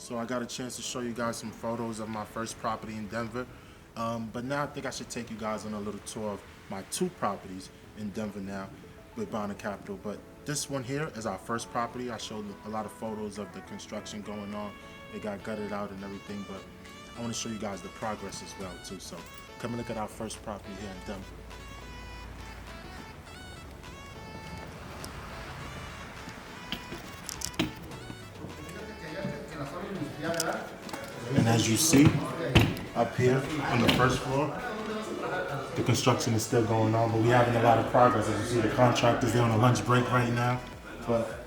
So I got a chance to show you guys some photos of my first property in Denver. But now I think I should take you guys on a little tour of my two properties in Denver now with Bonner Capital. But this one here is our first property. I showed a lot of photos of the construction going on. It got gutted out and everything, but I want to show you guys the progress as well too. So come and look at our first property here in Denver. And as you see, up here on the first floor, the construction is still going on, but we're having a lot of progress. As you see, the contractors, they're on a lunch break right now. But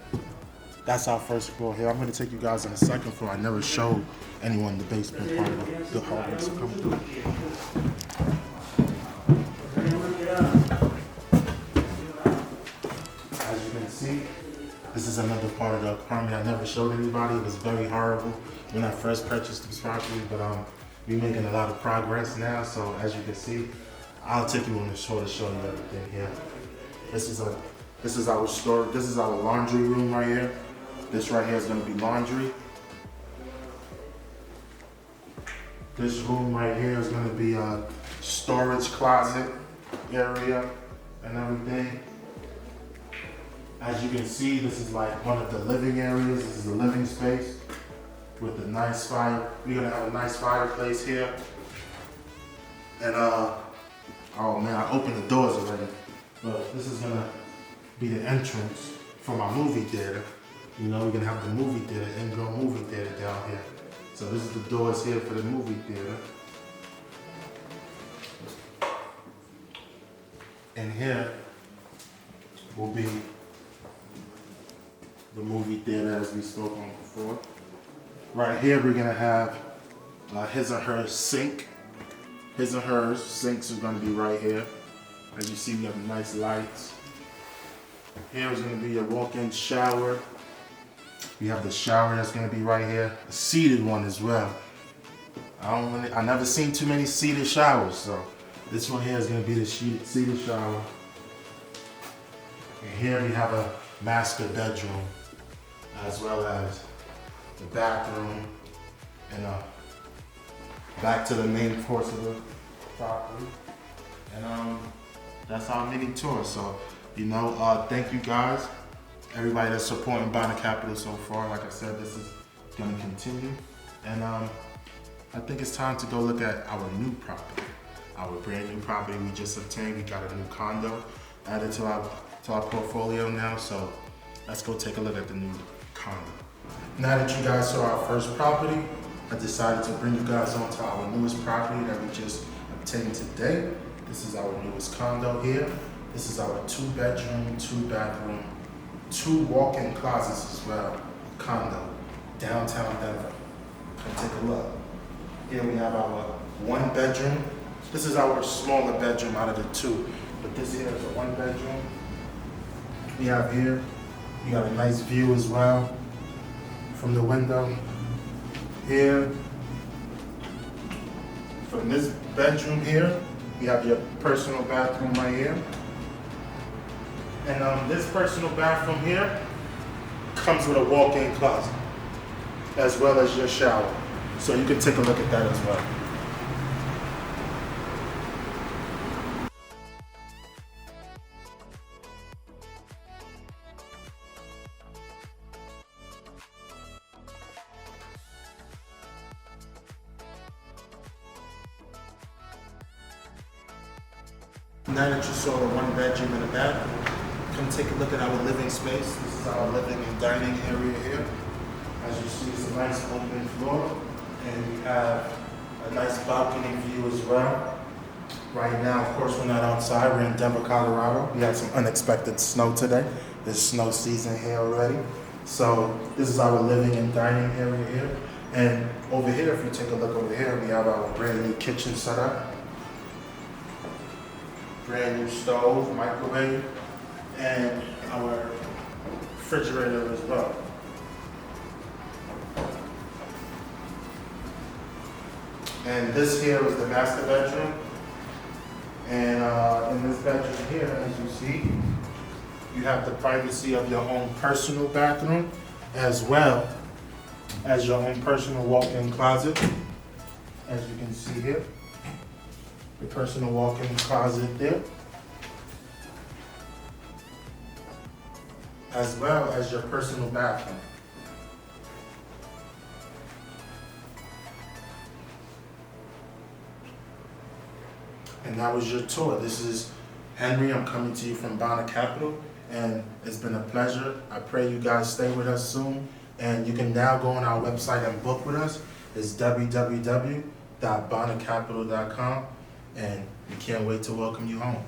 that's our first floor here. I'm going to take you guys on the second floor. I never showed anyone the basement part of the hallway, so come through. As you can see, this is another part of the apartment I never showed anybody. It was very horrible when I first purchased this property, but we're making a lot of progress now. So as you can see, I'll take you on the tour to show you everything here. This is our store. This is our laundry room right here. This right here is going to be laundry. This room right here is going to be a storage closet area and everything. As you can see, this is like one of the living areas. This is the living space with a nice fire. We're gonna have a nice fireplace here. And oh man, I opened the doors already. But this is gonna be the entrance for my movie theater. You know, we're gonna have the movie theater, indoor movie theater down here. So this is the doors here for the movie theater. And here will be the movie theater as we spoke on before. Right here we're gonna have his or her sink. His or hers sinks are gonna be right here. As you see, we have nice lights. Here is gonna be a walk-in shower. We have the shower that's gonna be right here. A seated one as well. I never seen too many seated showers, so this one here is gonna be the seated shower. And here we have a master bedroom, as well as the bathroom, and back to the main course of the property. And that's our mini tour. So, you know, thank you guys, everybody that's supporting Bonner Capital so far. Like I said, this is gonna continue. And I think it's time to go look at our new property, our brand new property we just obtained. We got a new condo added to our portfolio now. So let's go take a look at the new condo. Now that you guys saw our first property, I decided to bring you guys on to our newest property that we just obtained today. This is our newest condo here. This is our 2-bedroom, 2-bathroom, 2 walk-in closets as well condo, downtown Denver. Come take a look. Here we have our 1-bedroom. This is our smaller bedroom out of the 2, but this here is a 1-bedroom. We have here, you got a nice view as well from the window. Here, from this bedroom here, you have your personal bathroom right here. And this personal bathroom here comes with a walk-in closet, as well as your shower. So you can take a look at that as well. Now that you saw the 1-bedroom and a bathroom, come take a look at our living space. This is our living and dining area here. As you see, it's a nice open floor, and we have a nice balcony view as well. Right now, of course, we're not outside. We're in Denver, Colorado. We had some unexpected snow today. There's snow season here already. So this is our living and dining area here. And over here, if you take a look over here, we have our brand new kitchen set up. Brand new stove, microwave, and our refrigerator as well. And this here is the master bedroom. And in this bedroom here, as you see, you have the privacy of your own personal bathroom, as well as your own personal walk-in closet, as you can see here. Your personal walk-in closet there. As well as your personal bathroom. And that was your tour. This is Henry. I'm coming to you from Bonner Capital, and it's been a pleasure. I pray you guys stay with us soon, and you can now go on our website and book with us. It's www.bonnercapital.com, and we can't wait to welcome you home.